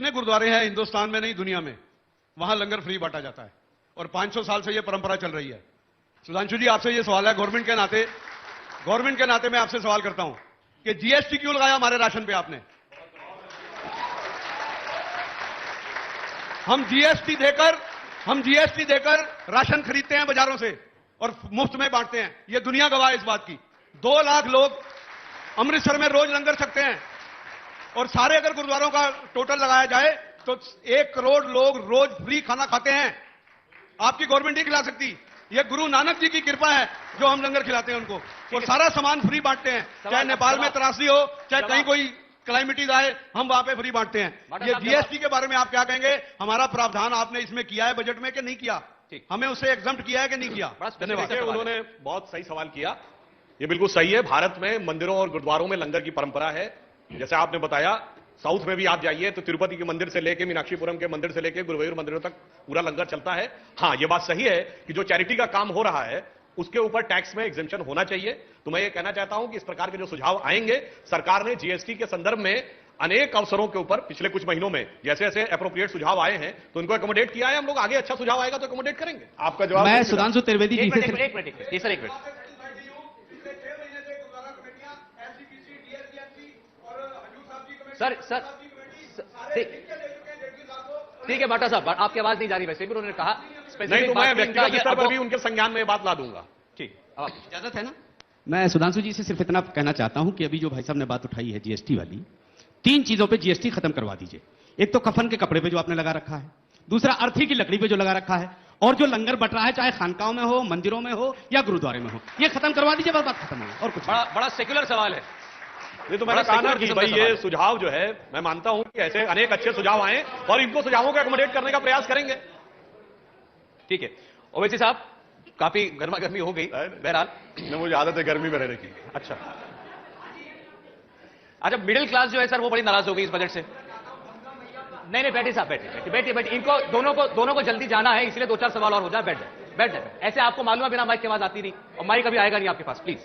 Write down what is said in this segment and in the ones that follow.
जितने गुरुद्वारे हैं हिंदुस्तान में नहीं दुनिया में, वहां लंगर फ्री बांटा जाता है और 500 साल से यह परंपरा चल रही है। सुधांशु जी, आपसे यह सवाल है गवर्नमेंट के नाते मैं आपसे सवाल करता हूं कि जीएसटी क्यों लगाया हमारे राशन पे आपने? हम जीएसटी देकर राशन खरीदते हैं बाजारों से और मुफ्त में बांटते हैं। यह दुनिया गवाह है इस बात की। 2 लाख लोग अमृतसर में रोज लंगर छकते हैं और सारे अगर गुरुद्वारों का टोटल लगाया जाए तो 1 करोड़ लोग रोज फ्री खाना खाते हैं। आपकी गवर्नमेंट नहीं खिला सकती। यह गुरु नानक जी की कृपा है जो हम लंगर खिलाते हैं उनको, और सारा सामान फ्री बांटते हैं। चाहे नेपाल में त्रासदी हो, चाहे कहीं कोई क्लाइमेटीज आए, हम वहां पे फ्री बांटते हैं। ये जीएसटी के बारे में आप क्या कहेंगे? हमारा प्रावधान आपने इसमें किया है बजट में कि नहीं किया? हमें उससे एग्जम्प्ट किया है कि नहीं किया? धन्यवाद। उन्होंने बहुत सही सवाल किया। ये बिल्कुल सही है। भारत में मंदिरों और गुरुद्वारों में लंगर की परंपरा है। जैसे आपने बताया, साउथ में भी आप जाइए तो तिरुपति के मंदिर से लेके मीनाक्षीपुरम के मंदिर से लेके गुरुवायूर मंदिरों तक पूरा लंगर चलता है। हां, यह बात सही है कि जो चैरिटी का काम हो रहा है उसके ऊपर टैक्स में एग्जेम्पशन होना चाहिए। तो मैं ये कहना चाहता हूं कि इस प्रकार के जो सुझाव आएंगे, सरकार ने जीएसटी के संदर्भ में अनेक अवसरों के ऊपर पिछले कुछ महीनों में जैसे जैसे एप्रोप्रिएट सुझाव आए हैं तो उनको एकोमोडेट किया है। हम लोग आगे अच्छा सुझाव आएगा तो एकोमोडेट करेंगे। आपका जवाब? मैं सुधांशु त्रिवेदी जी से एक मिनट सर ठीक है बाटा साहब, आपकी आवाज नहीं जा रही। वैसे भी उन्होंने कहा नहीं, तो मैं व्यक्तिगत स्तर पर भी उनके संज्ञान में बात ला दूंगा। ठीक, इजाजत है ना? मैं सुधांशु जी से सिर्फ इतना कहना चाहता हूं कि अभी जो भाई साहब ने बात उठाई है जीएसटी वाली, 3 चीजों पे जीएसटी खत्म करवा दीजिए। एक तो कफन के कपड़े पे जो आपने लगा रखा है, दूसरा अर्थी की लकड़ी पे जो लगा रखा है, और जो लंगर बट रहा है चाहे खानकाओं में हो, मंदिरों में हो या गुरुद्वारे में हो, ये खत्म करवा दीजिए, बस बात खत्म हो। और कुछ बड़ा सेक्युलर सवाल है। ये तो मैंने कहा ना कि भाई ये सुझाव जो है, मैं मानता हूं कि ऐसे अनेक अच्छे सुझाव आए और इनको सुझावों को एकोमोडेट करने का प्रयास करेंगे। ठीक है ओवैसी साहब, काफी गर्मा गर्मी हो गई। बहरहाल मुझे आदत है गर्मी में रहने की। अच्छा, मिडिल क्लास जो है सर वो बड़ी नाराज हो गई इस बजट से। नहीं बैठिए साहब, बैठिए। इनको दोनों को जल्दी जाना है, इसलिए 2-4 सवाल और हो जाए। बैठ जाए। ऐसे आपको मालूम है बिना माइक की आवाज आती नहीं, और माइक अभी आएगा नहीं आपके पास। प्लीज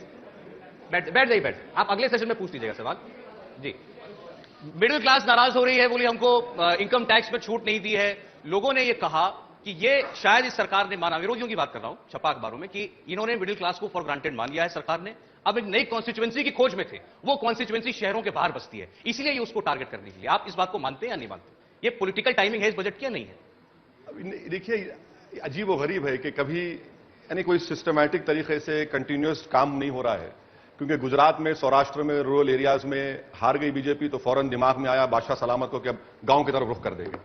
बैठ जाइए। आप अगले सेशन में पूछ लीजिएगा सवाल जी। मिडिल क्लास नाराज हो रही है, बोली हमको इनकम टैक्स में छूट नहीं दी है। लोगों ने यह कहा कि ये शायद इस सरकार ने माना, विरोधियों की बात कर रहा हूं, छपा अखबारों में, कि इन्होंने मिडिल क्लास को फॉर ग्रांटेड मान लिया है सरकार ने। अब एक नई कॉन्स्टिट्यूएंसी की खोज में थे, वो कॉन्स्टिट्यूएंसी शहरों के बाहर बसती है, इसलिए ये उसको टारगेट करने के लिए। आप इस बात को मानते हैं या नहीं मानते? ये पॉलिटिकल टाइमिंग है इस बजट की या नहीं है? देखिए, अजीब व गरीब है कि कभी यानी कोई सिस्टमैटिक तरीके से कंटिन्यूअस काम नहीं हो रहा है। क्योंकि गुजरात में, सौराष्ट्र में, रूरल एरियाज में हार गई बीजेपी तो फौरन दिमाग में आया बादशाह सलामत को कि अब गांव की तरफ रुख कर देंगे।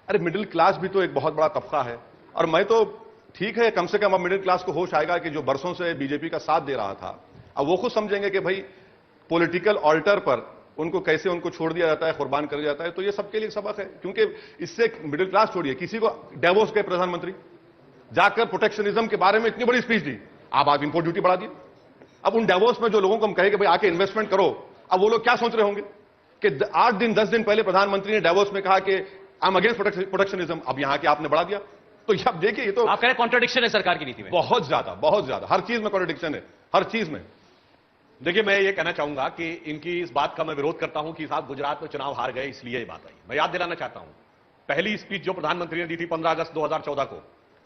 अरे मिडिल क्लास भी तो एक बहुत बड़ा तबका है। और मैं तो ठीक है, कम से कम अब मिडिल क्लास को होश आएगा कि जो बरसों से बीजेपी का साथ दे रहा था, अब वो खुद समझेंगे कि भाई पॉलिटिकल ऑल्टर पर उनको कैसे उनको छोड़ दिया जाता है, कुर्बान कर दिया जाता है। तो ये सबके लिए सबक है। क्योंकि इससे मिडिल क्लास छोड़िए, किसी को डेवोस के प्रधानमंत्री जाकर प्रोटेक्शनिज्म के बारे में इतनी बड़ी स्पीच दी, आप आज इंपोर्ट ड्यूटी बढ़ा दी। अब उन डेवोस में जो लोगों को हम कहे कि भाई आके इन्वेस्टमेंट करो, अब वो लोग क्या सोच रहे होंगे कि 8 दिन 10 दिन पहले प्रधानमंत्री ने डेवोस में कहा कि आई एम अगेंस्ट प्रोटेक्शनिज्म, अब यहां के आपने बढ़ा दिया। तो ये आप देखिए, ये तो आप कह रहे हैं कॉन्ट्रडिक्शन है सरकार की नीति में। बहुत ज्यादा हर चीज में कॉन्ट्रडिक्शन है, हर चीज में। देखिए, मैं ये कहना चाहूंगा कि इनकी इस बात का मैं विरोध करता हूं कि साहब गुजरात में चुनाव हार गए इसलिए ये बात आई। मैं याद दिलाना चाहता हूं, पहली स्पीच जो प्रधानमंत्री ने दी थी 15 अगस्त 2014 को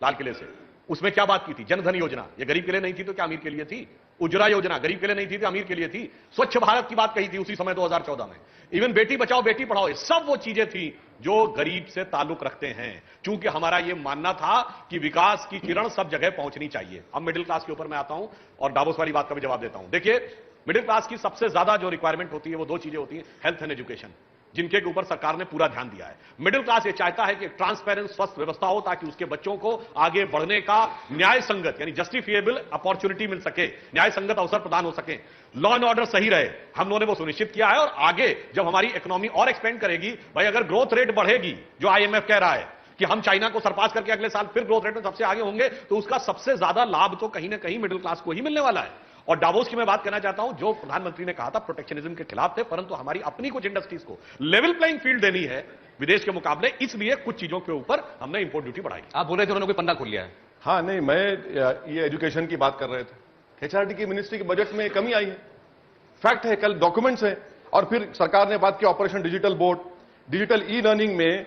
लाल किले से, उसमें क्या बात की थी? जनधन योजना, ये गरीब के लिए नहीं थी तो क्या अमीर के लिए थी? उज्ज्वला योजना गरीब के लिए नहीं थी तो अमीर के लिए थी। स्वच्छ भारत की बात कही थी उसी समय 2014 में। इवन बेटी बचाओ बेटी पढ़ाओ, ये सब वो चीजें थी जो गरीब से ताल्लुक रखते हैं। चूंकि हमारा ये मानना था कि विकास की किरण सब जगह पहुंचनी चाहिए। अब मिडिल क्लास के ऊपर मैं आता हूं और डावोस वाली बात का भी जवाब देता हूं। देखिए, मिडिल क्लास की सबसे ज्यादा जो रिक्वायरमेंट होती है वो 2 चीजें होती हैं, हेल्थ एंड एजुकेशन, जिनके ऊपर सरकार ने पूरा ध्यान दिया है। मिडिल क्लास ये चाहता है कि ट्रांसपेरेंट स्वस्थ व्यवस्था हो ताकि उसके बच्चों को आगे बढ़ने का न्याय संगत यानी जस्टिफिएबल अपॉर्चुनिटी मिल सके, न्याय संगत अवसर प्रदान हो सके, लॉ एंड ऑर्डर सही रहे। हम लोगों ने वो सुनिश्चित किया है। और आगे जब हमारी इकोनॉमी और एक्सपेंड करेगी, भाई अगर ग्रोथ रेट बढ़ेगी, जो आईएमएफ कह रहा है कि हम चाइना को सरपास करके अगले साल फिर ग्रोथ रेट में सबसे आगे होंगे, तो उसका सबसे ज्यादा लाभ तो कहीं ना कहीं मिडिल क्लास को ही मिलने वाला है। और डावोस की मैं बात करना चाहता हूं, जो प्रधानमंत्री ने कहा था प्रोटेक्शनिज्म के खिलाफ थे, परंतु हमारी अपनी कुछ इंडस्ट्रीज को लेवल प्लेइंग फील्ड देनी है विदेश के मुकाबले, इसलिए कुछ चीजों के ऊपर हमने इंपोर्ट ड्यूटी बढ़ाई। आप बोल रहे थे उन्होंने कोई पन्ना खोल लिया है। हाँ नहीं, मैं ये एजुकेशन की बात कर रहे थे। एचआरडी की मिनिस्ट्री के बजट में कमी आई है, फैक्ट है, कल डॉक्यूमेंट्स है। और फिर सरकार ने बात की operation digital board, digital e learning में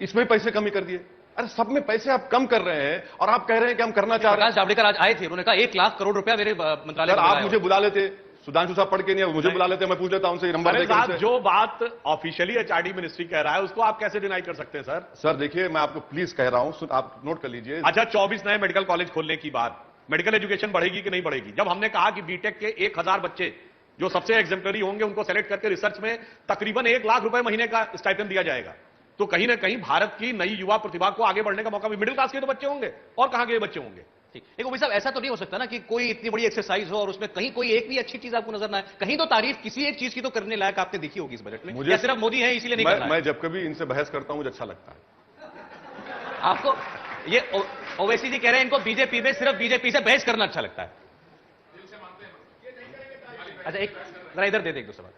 इसमें पैसे कमी कर दिए। अरे सब में पैसे आप कम कर रहे हैं और आप कह रहे हैं कि हम करना चाह रहे प्रकाश जावड़ेकर आज आए थे, उन्होंने कहा 1 लाख करोड़ रुपया मेरे मंत्रालय हैं। में सर आप लगाया मुझे बुला लेते, सुधांशु साहब पढ़ के नहीं, मुझे बुला लेते, मैं पूछ लेता उनसे नंबर अरे देकर साहब, उनसे। जो बात ऑफिशियली एचआरडी मिनिस्ट्री कह रहा है उसको आप कैसे डिनाई कर सकते हैं सर? सर देखिए, मैं आपको प्लीज कह रहा हूं, आप नोट कर लीजिए। अच्छा, 24 नए मेडिकल कॉलेज खोलने की बात, मेडिकल एजुकेशन बढ़ेगी कि नहीं बढ़ेगी? जब हमने कहा कि बीटेक के 1000 बच्चे जो सबसे एग्जाम्पलरी होंगे उनको सेलेक्ट करके रिसर्च में तकरीबन 1 लाख रुपए महीने का स्टाइपेंड दिया जाएगा, तो कहीं ना कहीं भारत की नई युवा प्रतिभा को आगे बढ़ने का मौका भी मिडिल क्लास के तो बच्चे होंगे, और कहां के बच्चे होंगे? ठीक। एक ओवैसी साहब, ऐसा तो नहीं हो सकता ना कि कोई इतनी बड़ी एक्सरसाइज हो और उसमें कहीं कोई एक भी अच्छी चीज आपको नजर ना आए? कहीं तो तारीफ किसी एक चीज की तो करने लायक आपने देखी होगी इस बजट में, या सिर्फ मोदी है इसीलिए नहीं कर रहा है? मैं जब कभी इनसे बहस करता हूं मुझे अच्छा लगता है। आपको ये ओवैसी जी कह रहे हैं इनको बीजेपी में सिर्फ बीजेपी से बहस करना अच्छा लगता है। अच्छा, एक जरा इधर दे दे एक दो सवाल।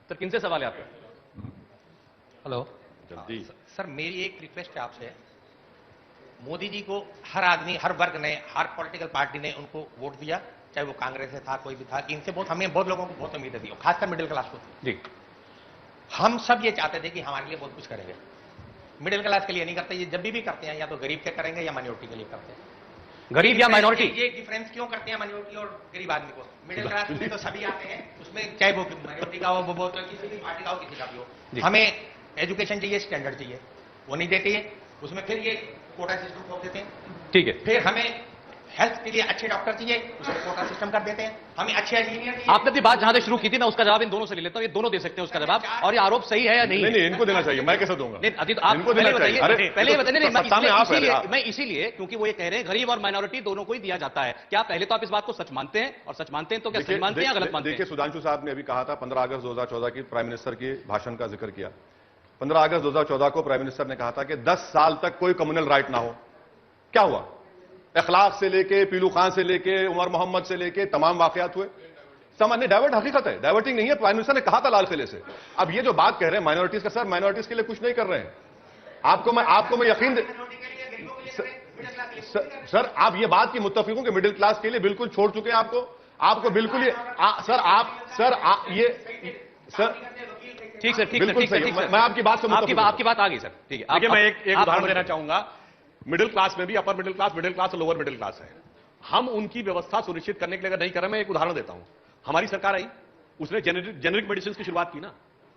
सर किनसे सवाल है आपका? हेलो जल्दी। सर, मेरी एक रिक्वेस्ट है आपसे। मोदी जी को हर आदमी, हर वर्ग ने, हर पॉलिटिकल पार्टी ने उनको वोट दिया, चाहे वो कांग्रेस से था, कोई भी था। इनसे बहुत, हमें बहुत लोगों को बहुत उम्मीदें दी, खासकर मिडिल क्लास को। जी, हम सब ये चाहते थे कि हमारे लिए बहुत कुछ करेंगे। मिडिल क्लास के लिए नहीं करते, ये जब भी करते हैं या तो गरीब के करेंगे या माइनॉरिटी के लिए करते हैं। गरीब या माइनॉरिटी, ये डिफरेंस क्यों करते हैं माइनॉरिटी और गरीब आदमी को? मिडिल क्लास में तो सभी आते हैं, उसमें चाहे वो माइनॉरिटी का हो, वो किसी भी पार्टी का हो, किसी का भी हो। हमें एजुकेशन चाहिए, स्टैंडर्ड चाहिए, वो नहीं देते हैं। उसमें फिर ये कोटा सिस्टम खोल देते हैं। ठीक है। फिर हमें हेल्थ के लिए अच्छे डॉक्टर चाहिए, उसमें कोटा सिस्टम कर देते हैं। हमें अच्छे इंजीनियर चाहिए। आपने अपनी बात जहां से शुरू की थी, मैं उसका जवाब इन दोनों से ले लेता हूं, ये दोनों दे सकते हैं उसका जवाब, और ये आरोप सही है या नहीं? नहीं, इनको देना चाहिए, मैं कैसे दूंगा? नहीं, अभी तो आप इनको देना पहले चाहिए। बताइए, अरे पहले बताइए। नहीं, सत्ता में आप है। मैं इसीलिए, क्योंकि वो ये कह रहे हैं गरीब और माइनॉरिटी दोनों को ही दिया जाता है। क्या पहले तो आप इस बात को सच मानते हैं? और सच मानते हैं तो क्या सही मानते हैं या गलत मानते हैं? देखिए, सुधांशु साहब ने अभी कहा था 15 अगस्त 2014 की प्राइम मिनिस्टर के भाषण का जिक्र किया। 15 अगस्त 2014 को प्राइम मिनिस्टर ने कहा था कि 10 साल तक कोई कम्युनल राइट ना हो। क्या हुआ? अखलाक से लेके, पीलू खान से लेके, उमर मोहम्मद से लेके तमाम वाकयात हुए। सामान्य डाइवर्ट हकीकत है, डाइवर्टिंग नहीं है। प्राइम मिनिस्टर ने कहा था लाल किले से। अब ये जो बात कह रहे हैं माइनॉरिटीज का, सर माइनॉरिटीज के लिए कुछ नहीं कर रहे हैं। आपको मैं यकीन सर, आप ये बात की मुत्तफिक हूं कि मिडिल क्लास के लिए बिल्कुल छोड़ चुके हैं आपको बिल्कुल ये ये सर ठीक सर, ठीक बिल्कुल सर, सही। ठीक सर। मैं आपकी बात से मुत्तफिक हूं। आपकी बात आ गई सर, ठीक है। देखिए, मैं एक उदाहरण देना चाहूंगा। मिडिल क्लास में भी अपर मिडिल क्लास और लोअर मिडिल क्लास है। हम उनकी व्यवस्था सुनिश्चित करने के लिए अगर नहीं कर रहे, मैं एक उदाहरण देता हूं। हमारी सरकार आई, उसने जेनेरिक मेडिसिन की शुरुआत की ना।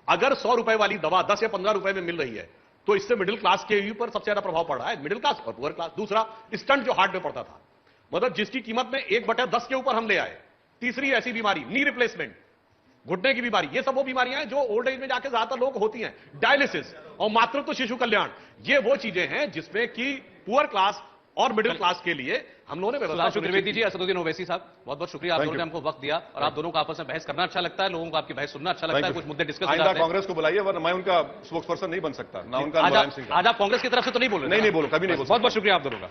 अगर 100 रुपए वाली दवा 10 या 15 रुपए में मिल रही है, तो इससे मिडिल क्लास के ऊपर सबसे ज्यादा प्रभाव पड़ रहा है, मिडिल क्लास और पुअर क्लास। दूसरा, स्टंट जो हार्ट में पड़ता था, मतलब जिसकी कीमत में 1/10 के ऊपर हम ले आए। तीसरी ऐसी बीमारी, नी रिप्लेसमेंट, घुटने की बीमारी, ये सब वो बीमारियां हैं जो ओल्ड एज में जाके ज्यादातर लोग होती हैं। डायलिसिस और मातृत्व शिशु कल्याण, ये वो चीजें हैं जिसमें कि पुअर क्लास और मिडिल क्लास के लिए हम लोगों ने व्यवस्था सुधांशु त्रिवेदी जी, असदुद्दीन ओवैसी साहब, बहुत बहुत शुक्रिया। आप Thank दोनों ने you. हमको वक्त दिया और आप दोनों को आपस में बहस करना अच्छा लगता है, लोगों को आपकी बहस सुनना अच्छा लगता है, Thank you. कुछ मुद्दे डिस्कस हो आइंदा जाते हैं। कांग्रेस को बुलाइए, वरना मैं उनका स्पोक्स पर्सन नहीं बन सकता, ना उनका आज मुलायम सिंह का। आज आप कांग्रेस की तरफ से तो नहीं बोल रहे? नहीं बोलो, कभी नहीं बोल बहुत बहुत शुक्रिया आप दोनों का।